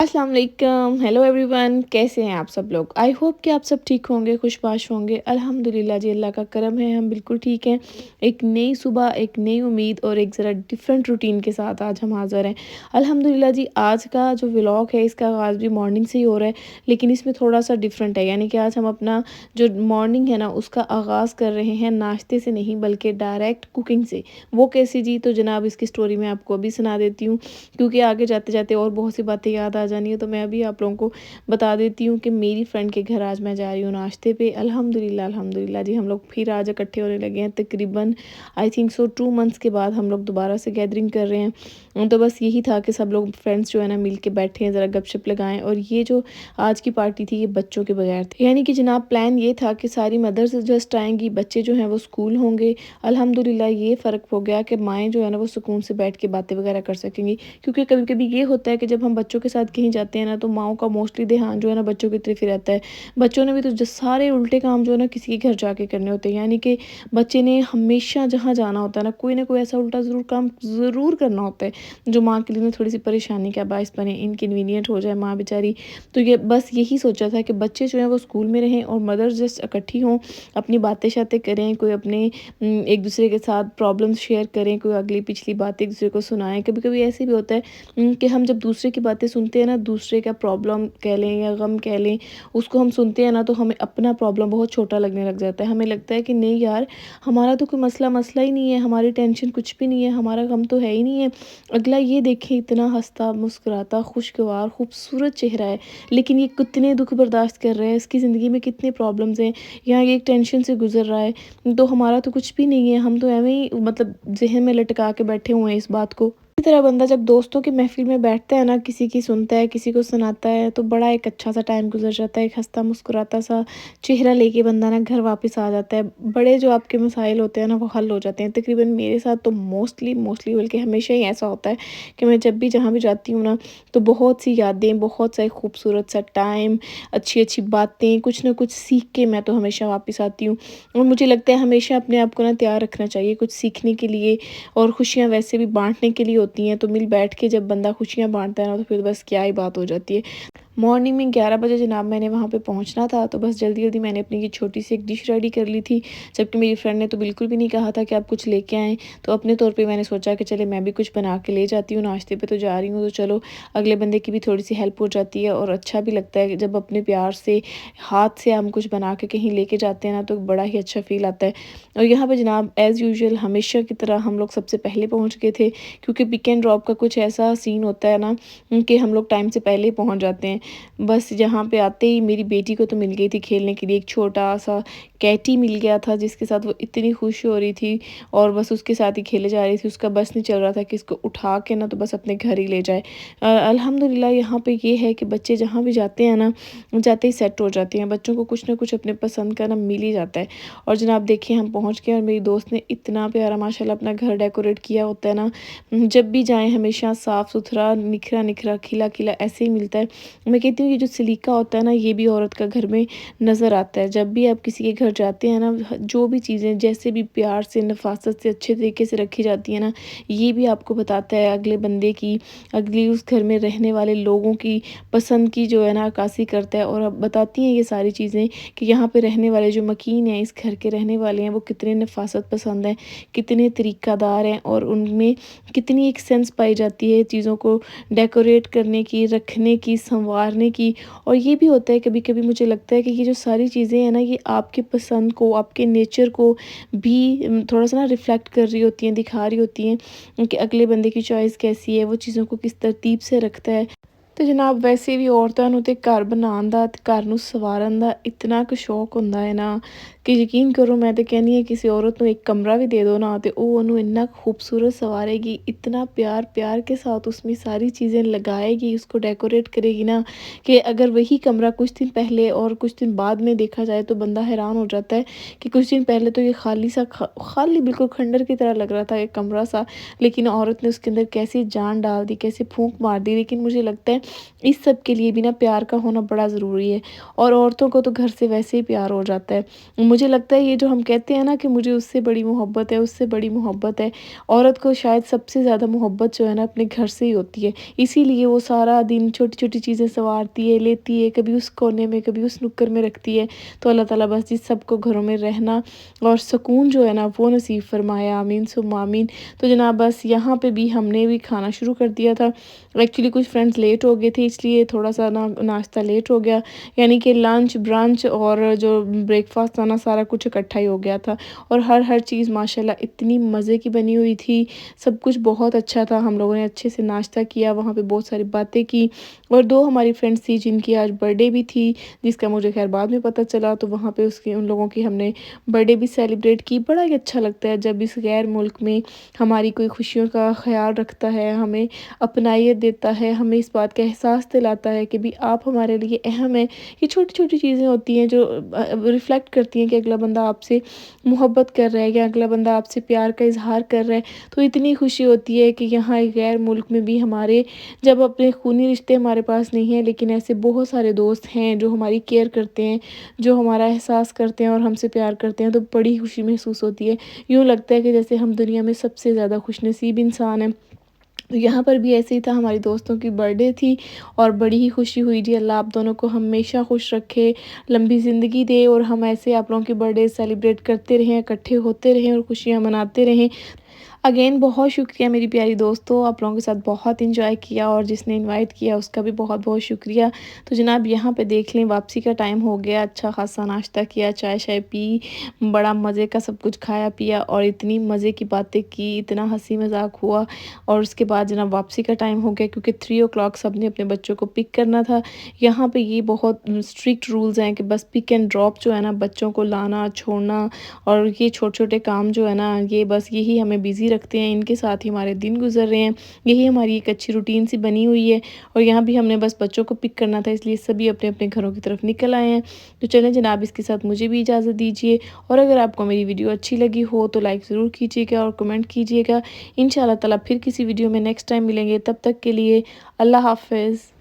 अस्सलाम वालेकुम, hello everyone. कैसे हैं आप सब लोग? आई होप कि आप सब ठीक होंगे, खुशबाश होंगे। अल्हम्दुलिल्लाह जी, अल्लाह का करम है, हम बिल्कुल ठीक हैं। एक नई सुबह, एक नई उम्मीद और एक ज़रा डिफरेंट रूटीन के साथ आज हम हाज़िर हैं। अल्हम्दुलिल्लाह जी, आज का जो व्लॉग है इसका आगाज़ भी मॉर्निंग से ही हो रहा है, लेकिन इसमें थोड़ा-सा डिफरेंट है। यानी कि आज हम अपना जो मॉर्निंग है ना उसका आगाज़ कर रहे हैं नाश्ते से नहीं बल्कि डायरेक्ट कुकिंग से। वो कैसे जी? तो जनाब इसकी स्टोरी मैं आपको अभी सुना देती हूँ, क्योंकि आगे जाते-जाते और बहुत सी बातें याद आ जानी है, तो मैं अभी आप लोगों को बता देती हूँ कि मेरी फ्रेंड के घर आज मैं जा रही हूँ नाश्ते पे। अल्हम्दुलिल्लाह अल्हम्दुलिल्लाह जी, हम लोग फिर आज इकट्ठे होने लगे हैं। तकरीबन आई थिंक सो 2 मंथ्स के बाद हम लोग दोबारा से गैदरिंग कर रहे हैं। तो बस यही था कि सब लोग फ्रेंड्स जो है ना मिल के बैठे हैं, ज़रा गपशप लगाएं। और ये जो आज की पार्टी थी ये बच्चों के बगैर थी। यानी कि जनाब प्लान ये था कि सारी मदर्स जस्ट आएंगी, बच्चे जो हैं वो स्कूल होंगे। अल्हम्दुलिल्लाह ये फ़र्क हो गया कि माएँ जो है ना वो सुकून से बैठ के बातें वगैरह कर सकेंगी, क्योंकि कभी-कभी ये होता है कि जब हम बच्चों के साथ कहीं जाते हैं ना तो माँओं का मोस्टली ध्यान जो है ना बच्चों की तरफ ही रहता है। बच्चों ने भी तो जो सारे उल्टे काम जो है ना किसी के घर जाके करने होते हैं। यानी कि बच्चे ने हमेशा जहाँ जाना होता है ना कोई ऐसा उल्टा ज़रूर काम ज़रूर करना होता है, जो माँ के लिए ना थोड़ी-सी परेशानी का बायस बने, इनकन्वीनिएंट हो जाए माँ बेचारी। तो ये बस यही सोचा था कि बच्चे जो हैं वो स्कूल में रहें और मदर्स जस्ट इकट्ठी हों, अपनी बातें-शातें करें, कोई अपने एक दूसरे के साथ प्रॉब्लम्स शेयर करें, कोई अगली पिछली बातें एक दूसरे को सुनाएँ। कभी-कभी ऐसे भी होता है कि हम जब दूसरे की बातें सुनते हैं ना, दूसरे का प्रॉब्लम कह लें या गम कह लें, उसको हम सुनते हैं ना तो हमें अपना प्रॉब्लम बहुत छोटा लगने लग जाता है। हमें लगता है कि नहीं यार, हमारा तो कोई मसला ही नहीं है, हमारी टेंशन कुछ भी नहीं है, हमारा गम तो है ही नहीं है। अगला ये देखें इतना हँसता, मुस्कुराता, खुशगवार, खूबसूरत चेहरा है, लेकिन ये कितने दुःख बर्दाश्त कर रहा है, इसकी ज़िंदगी में कितने प्रॉब्लम्स हैं, या ये एक टेंशन से गुज़र रहा है, तो हमारा तो कुछ भी नहीं है, हम तो ऐवें ही मतलब ज़हन में लटका के बैठे हुए हैं इस बात को। इसी तरह बंदा जब दोस्तों की महफ़िल में बैठता है ना, किसी की सुनता है, किसी को सुनाता है, तो बड़ा एक अच्छा-सा टाइम गुज़र जाता है। एक हँसता मुस्कुराता सा चेहरा लेके बंदा ना घर वापस आ जाता है। बड़े जो आपके मसाइल होते हैं ना वो हल हो जाते हैं। तकरीबन मेरे साथ तो मोस्टली मोस्टली बल्कि हमेशा ही ऐसा होता है कि मैं जब भी जहाँ भी जाती हूँ ना, तो बहुत सी यादें, बहुत सा खूबसूरत सा टाइम, अच्छी-अच्छी बातें, कुछ ना कुछ सीख के मैं तो हमेशा वापस आती हूँ। और मुझे लगता है हमेशा अपने आप को ना तैयार रखना चाहिए कुछ सीखने के लिए, और खुशियाँ वैसे भी बाँटने के लिए होती हैं। तो मिल बैठ के जब बंदा खुशियाँ बाँटता है ना तो फिर बस क्या ही बात हो जाती है। मॉर्निंग में 11 बजे जनाब मैंने वहाँ पे पहुँचना था, तो बस जल्दी-जल्दी मैंने अपनी ये छोटी सी एक डिश रेडी कर ली थी। जबकि मेरी फ्रेंड ने तो बिल्कुल भी नहीं कहा था कि आप कुछ लेके आएँ। तो अपने तौर पे मैंने सोचा कि चले मैं भी कुछ बना के ले जाती हूँ, नाश्ते पे तो जा रही हूँ, तो चलो अगले बंदे की भी थोड़ी-सी हेल्प हो जाती है और अच्छा भी लगता है कि जब अपने प्यार से हाथ से हम कुछ बना के कहीं लेके जाते हैं ना तो बड़ा ही अच्छा फ़ील आता है। और यहाँ पे जनाब एज़ यूजुअल हमेशा की तरह हम लोग सबसे पहले पहुँच गए थे, क्योंकि पिक एंड ड्रॉप का कुछ ऐसा सीन होता है ना कि हम लोग टाइम से पहले ही पहुँच जाते हैं। बस यहाँ पे आते ही मेरी बेटी को तो मिल गई थी खेलने के लिए एक छोटा-सा कैटी मिल गया था, जिसके साथ वो इतनी खुश हो रही थी और बस उसके साथ ही खेले जा रही थी। उसका बस नहीं चल रहा था कि इसको उठा के ना तो बस अपने घर ही ले जाए। अल्हम्दुलिल्लाह यहाँ पे ये है कि बच्चे जहाँ भी जाते हैं ना, जाते ही सेट हो जाते हैं। बच्चों को कुछ ना कुछ अपने पसंद का ना मिल ही जाता है। और जनाब देखिए हम पहुँच गए और मेरी दोस्त ने इतना प्यारा माशाल्लाह अपना घर डेकोरेट किया होता है ना, जब भी जाएँ हमेशा साफ़-सुथरा, निखरा-निखरा, खिला-खिला ऐसे ही मिलता है। मैं कहती हूँ ये जो सलीका होता है ना ये भी औरत का घर में नज़र आता है। जब भी आप किसी के घर जाते हैं ना, जो भी चीज़ें जैसे भी प्यार से, नफ़ासत से, अच्छे तरीके से रखी जाती है ना, ये भी आपको बताता है अगले बंदे की, अगली उस घर में रहने वाले लोगों की पसंद की जो है ना अक्कासी करता है। और अब बताती हैं ये सारी चीज़ें कि यहाँ पे रहने वाले जो मकीन हैं, इस घर के रहने वाले हैं, वो कितने नफ़ासत पसंद हैं, कितने तरीक़ादार हैं और उनमें कितनी एक सेंस पाई जाती है चीज़ों को डेकोरेट करने की, रखने की, सँवारने की। और ये भी होता है कभी-कभी मुझे लगता है कि ये जो सारी चीज़ें हैं ना, ये आपकी पसंद को, आपके नेचर को भी थोड़ा-सा ना रिफ्लेक्ट कर रही होती हैं, दिखा रही होती हैं कि अगले बंदे की चॉइस कैसी है, वो चीज़ों को किस तरतीब से रखता है। तो जनाब वैसे भी औरतां ਨੂੰ ਤੇ ਘਰ ਬਣਾਉਣ ਦਾ ਤੇ ਘਰ ਨੂੰ ਸਵਾਰਨ ਦਾ ਇਤਨਾ ਕੁ ਸ਼ੌਕ ਹੁੰਦਾ ਹੈ ਨਾ ਕਿ ਯਕੀਨ ਕਰੋ ਮੈਂ ਤੇ ਕਹਿੰਦੀ ਹਾਂ ਕਿਸੇ औरत ਨੂੰ एक कमरा भी दे दो ना तो वो ਉਹਨੂੰ इतना खूबसूरत सवारेगी, इतना प्यार प्यार के साथ उसमें सारी चीज़ें लगाएगी, उसको डेकोरेट करेगी ना कि अगर वही कमरा कुछ दिन पहले और कुछ दिन बाद में देखा जाए तो बंदा हैरान हो जाता है कि कुछ दिन पहले तो ये खाली बिल्कुल खंडर की तरह लग रहा था एक कमरा सा, लेकिन औरत ने उसके अंदर कैसी जान डाल दी, कैसे फूंक मार दी। लेकिन मुझे लगता है اس سب کے لیے بھی نا پیار کا ہونا بڑا ضروری ہے، اور عورتوں کو تو گھر سے ویسے ہی پیار ہو جاتا ہے۔ مجھے لگتا ہے یہ جو ہم کہتے ہیں نا کہ مجھے اس سے بڑی محبت ہے، اس سے بڑی محبت ہے، عورت کو شاید سب سے زیادہ محبت جو ہے نا اپنے گھر سے ہی ہوتی ہے۔ اسی لیے وہ سارا دن چھوٹی چھوٹی چیزیں سنوارتی ہے، لیتی ہے، کبھی اس کونے میں کبھی اس نکر میں رکھتی ہے۔ تو اللہ تعالیٰ بس جس سب کو گھروں میں رہنا اور سکون جو ہے نا وہ نصیب فرمایا، آمین ثم آمین۔ تو جناب بس یہاں پہ بھی ہم نے بھی کھانا شروع کر دیا تھا۔ ایکچولی کچھ فرینڈس لیٹ ہو گئے تھے، اس لیے تھوڑا سا ناشتہ لیٹ ہو گیا، یعنی کہ لنچ برنچ اور جو بریک فاسٹ تھا نا سارا کچھ اکٹھا ہی ہو گیا تھا، اور ہر چیز ماشاءاللہ اتنی مزے کی بنی ہوئی تھی، سب کچھ بہت اچھا تھا۔ ہم لوگوں نے اچھے سے ناشتہ کیا، وہاں پہ بہت ساری باتیں کی، اور دو ہماری فرینڈس تھی جن کی آج برتھ ڈے بھی تھی، جس کا مجھے خیر بعد میں پتہ چلا، تو وہاں پہ ان لوگوں کی ہم نے برتھ ڈے بھی سیلیبریٹ کی۔ بڑا ہی اچھا لگتا ہے جب اس غیر ملک میں ہماری کوئی خوشیوں کا خیال رکھتا ہے، ہمیں اپنائیت دیتا ہے، ہمیں اس بات کا احساس دلاتا ہے کہ بھی آپ ہمارے لیے اہم ہیں۔ یہ چھوٹی چھوٹی چیزیں ہوتی ہیں جو ریفلیکٹ کرتی ہیں کہ اگلا بندہ آپ سے محبت کر رہا ہے یا اگلا بندہ آپ سے پیار کا اظہار کر رہا ہے، تو اتنی خوشی ہوتی ہے کہ یہاں ایک غیر ملک میں بھی ہمارے جب اپنے خونی رشتے ہمارے پاس نہیں ہیں، لیکن ایسے بہت سارے دوست ہیں جو ہماری کیئر کرتے ہیں، جو ہمارا احساس کرتے ہیں اور ہم سے پیار کرتے ہیں، تو بڑی خوشی محسوس ہوتی ہے۔ یوں لگتا ہے کہ جیسے ہم دنیا میں سب سے زیادہ خوش نصیب انسان ہیں۔ تو یہاں پر بھی ایسے ہی تھا، ہماری دوستوں کی برتھ ڈے تھی اور بڑی ہی خوشی ہوئی جی۔ اللہ آپ دونوں کو ہمیشہ خوش رکھے، لمبی زندگی دے، اور ہم ایسے آپ لوگوں کی برتھ ڈے سیلیبریٹ کرتے رہیں، اکٹھے ہوتے رہیں اور خوشیاں مناتے رہیں۔ اگین بہت شکریہ میری پیاری دوستو، آپ لوگوں کے ساتھ بہت انجوائے کیا، اور جس نے انوائٹ کیا اس کا بھی بہت بہت شکریہ۔ تو جناب یہاں پہ دیکھ لیں واپسی کا ٹائم ہو گیا، اچھا خاصا ناشتہ کیا، چائے شائے پی، بڑا مزے کا سب کچھ کھایا پیا، اور اتنی مزے کی باتیں کی، اتنا ہنسی مذاق ہوا، اور اس کے بعد جناب واپسی کا ٹائم ہو گیا کیونکہ 3 o'clock سب نے اپنے بچوں کو پک کرنا تھا۔ یہاں پہ یہ بہت اسٹرکٹ رولز ہیں کہ بس پک اینڈ ڈراپ جو ہے نا، بچوں کو لانا چھوڑنا اور یہ چھوٹے چھوٹے کام جو ہے نا، یہ بس یہی ہمیں بیزی رکھتے ہیں، ان کے ساتھ ہی ہمارے دن گزر رہے ہیں، یہی ہماری ایک اچھی روٹین سی بنی ہوئی ہے۔ اور یہاں بھی ہم نے بس بچوں کو پک کرنا تھا، اس لیے سبھی اپنے اپنے گھروں کی طرف نکل آئے ہیں۔ تو چلیں جناب اس کے ساتھ مجھے بھی اجازت دیجیے، اور اگر آپ کو میری ویڈیو اچھی لگی ہو تو لائک ضرور کیجیے گا اور کمنٹ کیجیے گا۔ انشاءاللہ تعالیٰ پھر کسی ویڈیو میں نیکسٹ ٹائم ملیں گے، تب تک کے لیے اللہ حافظ۔